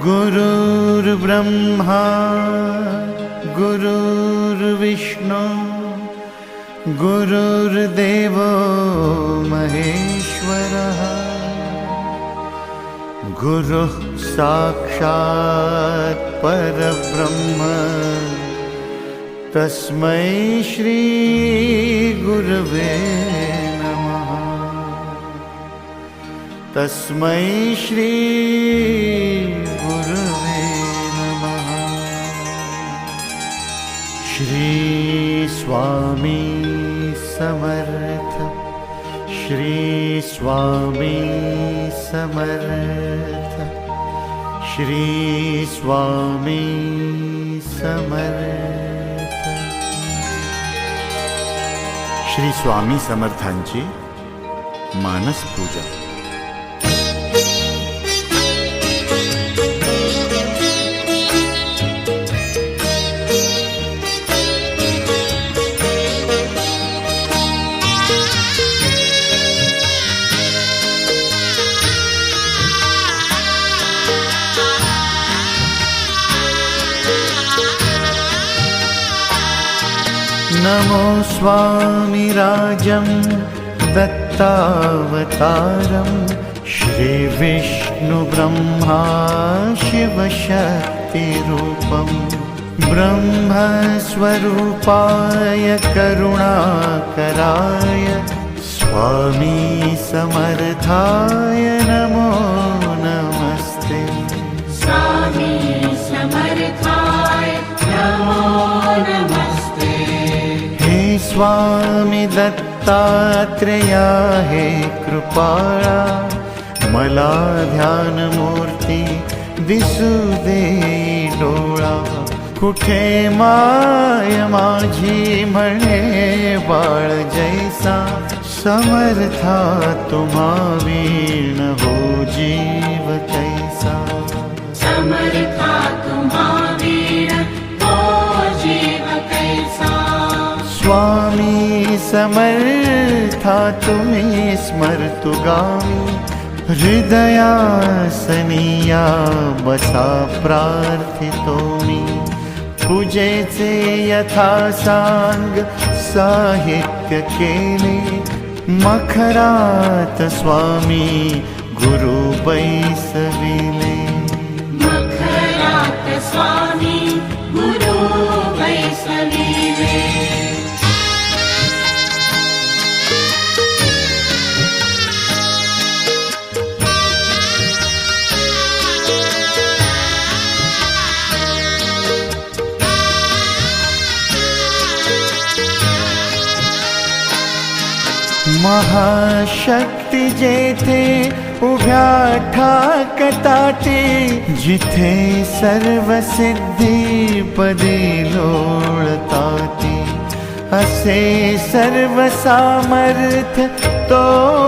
गुरुर्ब्रह्मा गुरुर्विष्णु गुरुर्देवो महेश्वरः गुरुः साक्षात् परब्रह्म तस्मै श्री गुरवे नमः। तस्मै श्री गुरवे नमः। श्री स्वामी समर्थ श्री स्वामी समर्थ श्री स्वामी समर्थ। श्री स्वामी समर्थांची मानस पूजा। नमो स्वामिराजं दत्तावतारं श्रीविष्णुब्रह्मा शिवशक्तिरूपं ब्रह्मस्वरूपाय करुणाकराय स्वामी समर्थाय नमो नमस्ते। स्वामी समर्थाय नमो नमस्ते। स्वामी दत्तात्रेया हे कृपाळा मला ध्यान मूर्ती दिसू दे डोळा। कुठे माय माझी म्हणे बाळ जैसा समर्था तुम्हा वीण हो जीव तैसा। समर्था तुम्हा वीण हो जीव कैसा। स्वामी समर्था तुम्ही स्मर्तुगामी हृदयासनिया बसा प्रार्थितो मी। पूजेचे यथासांग साहित्य केले मखरात स्वामी गुरु बैसविले। मखरात स्वामी गुरु बैसविले। महाशक्ती जेथे उभ्या ठाकताते जिथे सर्व सिद्धी पदी लोळताते असे सर्व सामर्थ तो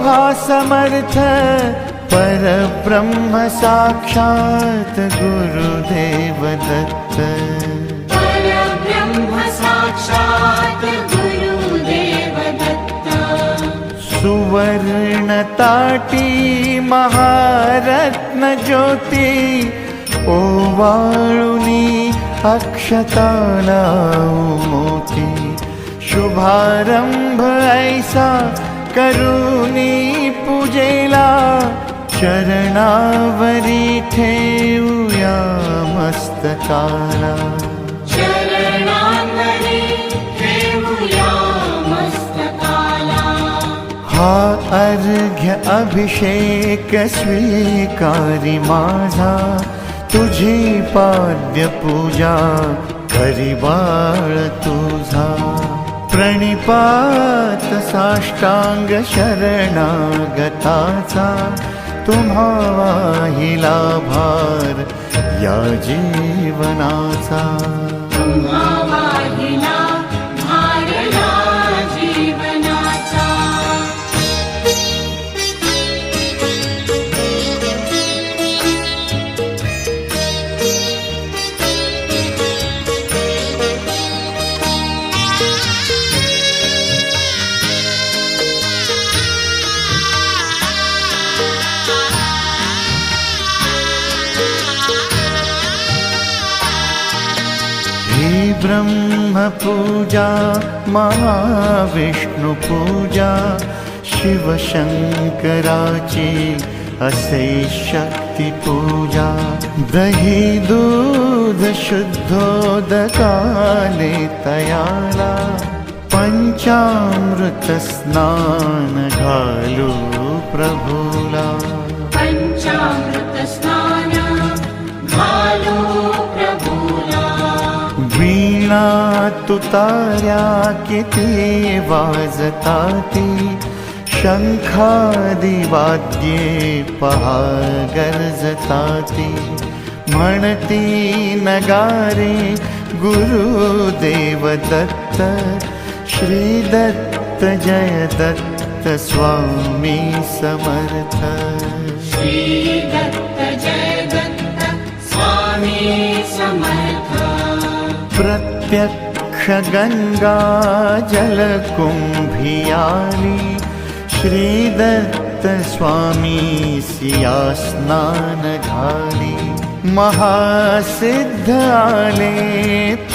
हा समर्थ परब्रह्म साक्षात गुरुदेव दत्त। परब्रह्म साक्षात गुरुदेव दत्त। सुवर्ण ताटी महारत्न ज्योती ओवाळुनी अक्षताला मोती। शुभारंभ ऐसा करुणी पूजेला चरणावरी ठेवूया मस्तकाला। चरणावरी ठेवूया मस्तकाला। हा अर्घ्य अभिषेक स्वीकारी माझा तुझी पाद्य पूजा करी बाळ तुझा। प्रणिपात साष्टांग शरणागताचा तुम्हा वाहिला भार या जीवनाचा। तुम्हा वाहिला भार या जीवनाचा। ब्रह्मपूजा महाविष्णुपूजा शिवशंकराची असे शक्तिपूजा दही दूध शुद्धोदकाने तयाला पंचामृत स्नान घालू प्रभूला पंचामृत स्नान घालू प्रभूला वीणा तुतार्या किती वाजताती शंखादि वाद्ये पहा गर्जताती म्हणती नगारे गुरुदेव दत्त श्री दत्त जय दत्त स्वामी समर्थ श्री दत्त जय दत्त स्वामी समर्थ प्रत्यक्ष गंगा जल कुंभियाली श्री दत्त स्वामी सिया स्नान घाली महासिद्ध आले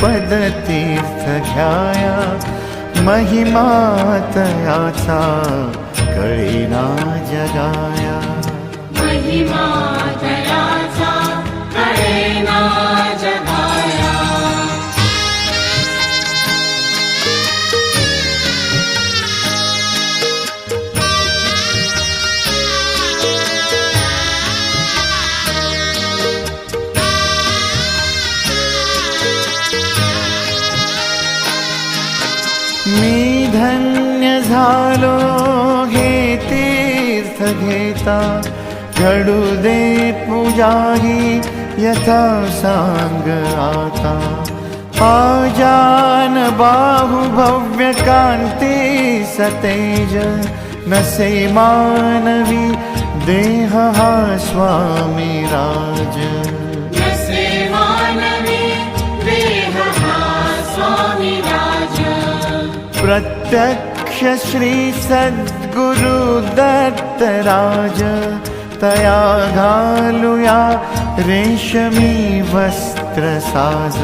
पदतीर्थ घ्याया महिमा तयाचा कळीना जगाया महिमा दयाचा कळेना जगाया मी धन्य झालो हे तीर्थ घेता घडू दे पूजा ही यथा सांग आता आजान बाहु भव्य कांती सतेज नसे मानवी देह हा स्वामी राज जसे मानवी देह हा स्वामी राज प्रत्यक्ष श्री सद्गुरु दत्त राज तया घालूया रेशमी वस्त्र साज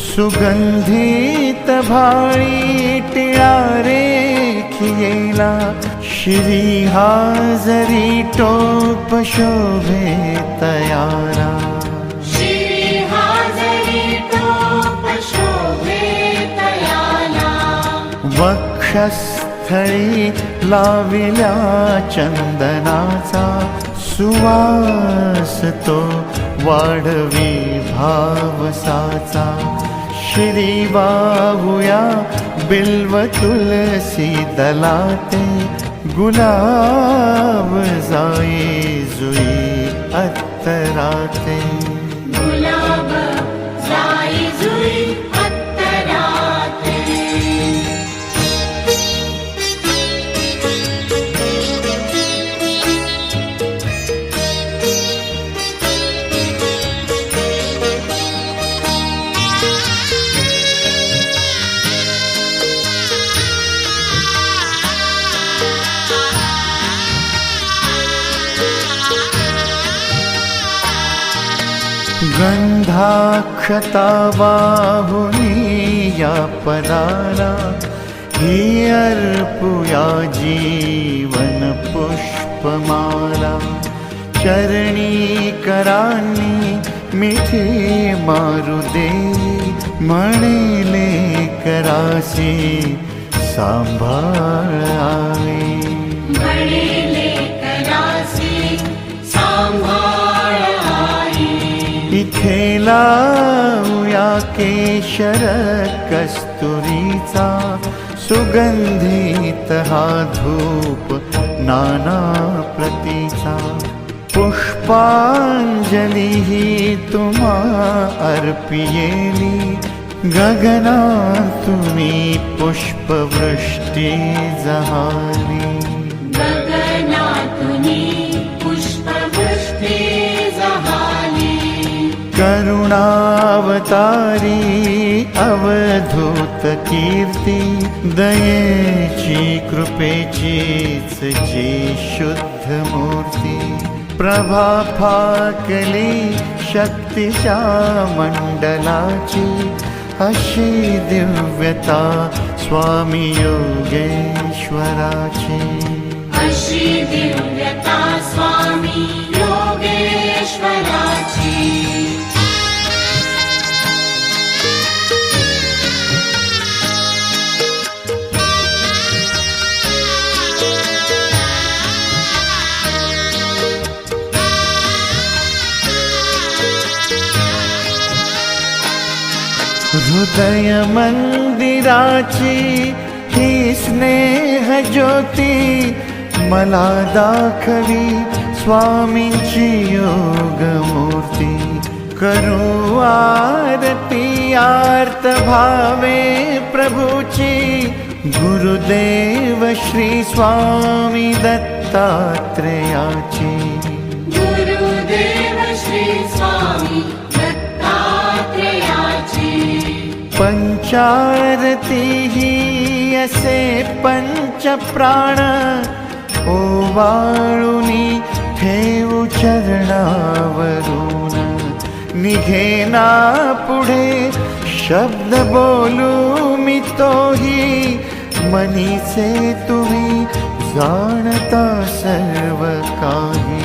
सुगंधित भाळी टिळा रेखियेला श्री हाजरी टोप शोभे तयारा श्री हाजरी टोप शोभे तयाला वक्षस्थळी लाविल्या चंदनाचा सुवास तो वाढवी भावसाचा श्री वाहुया बिल्व तुलसी दलाते गुलाब जाई जुई अत्तराते गुलाब जाई जुई अत्तराते गंधाक्षता बाहुनी या पदाला ही अर्पुया जीवन पुष्पमाला चरणी करांनी मिठी मारू दे म्हणेले करासी सांभाळ आवे म्हणेले करासी सांभाळ आई इथे लावूया केशर कस्तुरीचा सुगंधित हा धूप नाना प्रतीचा पुष्पांजली ही तुम्हा अर्पियेली गगनातूनी पुष्पवृष्टी जहाली गगनातुनी पुष्पवृष्टी जहाली करुणावतारी अवधूत कीर्ती दयेची कृपेचीच जी शुद्ध मूर्ती प्रभा फाकली शक्तीच्या मंडलाची अशी दिव्यता स्वामी योगेश्वराची. अशी दिव्यता स्वामी योगेश्वराची. हृदय मंदिराची ही स्नेह ज्योती मला दाखवी स्वामींची योग मूर्ती. करू आरती आर्त भावे प्रभूची गुरुदेव श्री स्वामी दत्तात्रेयाची. गुरुदेव श्री स्वामी दत्तात्रेयाची. पंचारती ही असे पंच प्राण ओवाळुनी ठेवू चरणावरून. निघेना पुढे शब्द बोलू मी तोही मनीचे तुम्ही जाणता सर्व काही.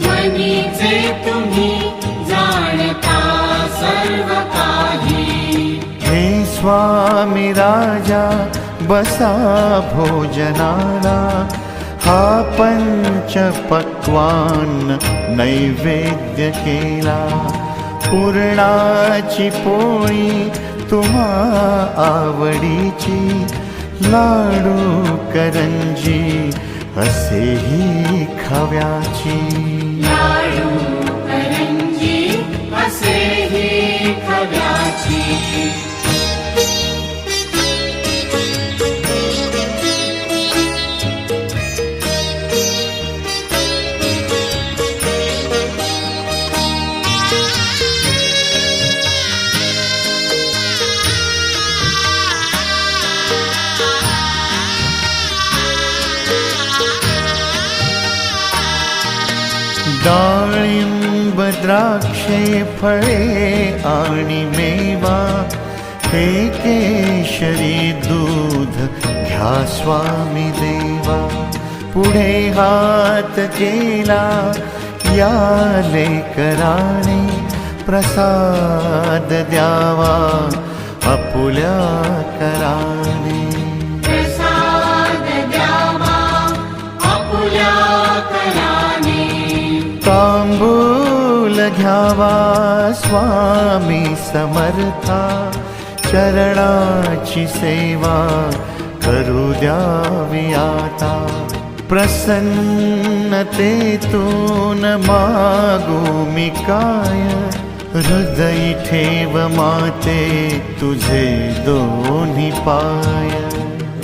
मनीचे तुम्ही जाणता सर्व काही. हे स्वामी राजा बसा भोजनाला हा पंच पक्वान नैवेद्य केला. पूर्णाची पोळी तुम्हा आवडीची लाडू करंजी असेही खव्याची. लाडू करंजी असेही खव्याची. डाळिंब द्राक्षे फळे आणि मेवा हे केशरी दूध घ्या स्वामी देवा. पुढे हात केला या लेकराने प्रसाद द्यावा आपुल्या कराने. प्रसाद द्यावा आपुल्या कराने. तांबूल घ्यावा स्वामी समर्था चरणाची सेवा करू द्यावी आता. प्रसन्नतेतून मागू मी काय हृदय ठेव माते तुझे दोन्ही पाय.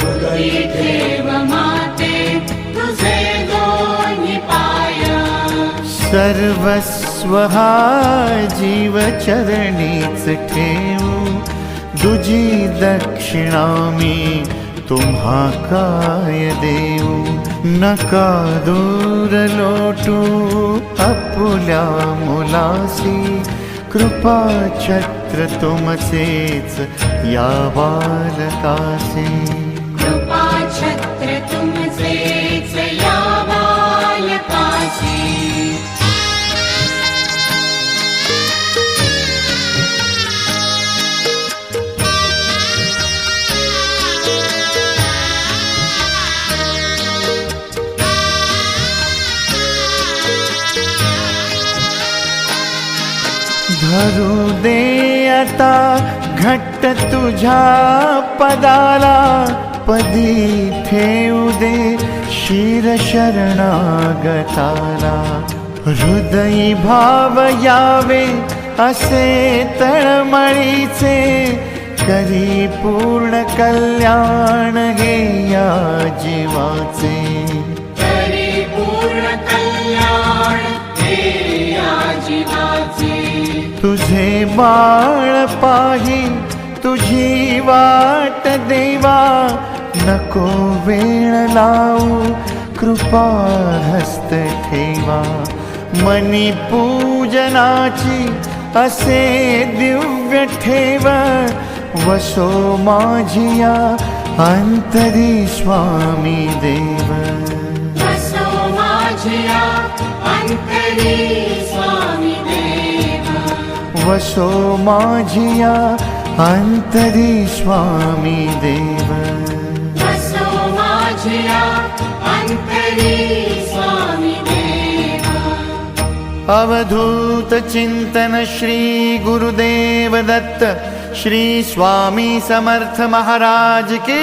हृदय ठेव माते तुझे दोन्ही पाय. सर्वस्व हा जीव चरणीच ठेवू दुजी दक्षिणा मी तुम्हा काय देऊ. नका दूर लोटू आपुल्या मुलासी कृपा छत्र तुमचेच या बालकासी. कृपा छत्र तुमचेच या बालकासी. धरू दे आता घट्ट तुझ्या पदाला पदी ठेवू दे शिर शरणागताला. हृदयी भाव यावे असे तळमळीचे करी पूर्ण कल्याण हे या जीवाचे. करी पूर्ण कल्याण हे या जीवाचे. तुझे बाळ पाही तुझी वाट देवा नको वेळ लावू कृपा हस्त ठेवा. मनी पूजनाची असे दिव्य ठेव वसो माझिया अंतरी स्वामी देव वसो माझिया अंतरी स्वामी देव वसो माझिया अंतरी स्वामी देव वसो माझिया अंतरी स्वामी देव अवधूत चिंतन श्री गुरुदेव दत्त श्री स्वामी समर्थ महाराज की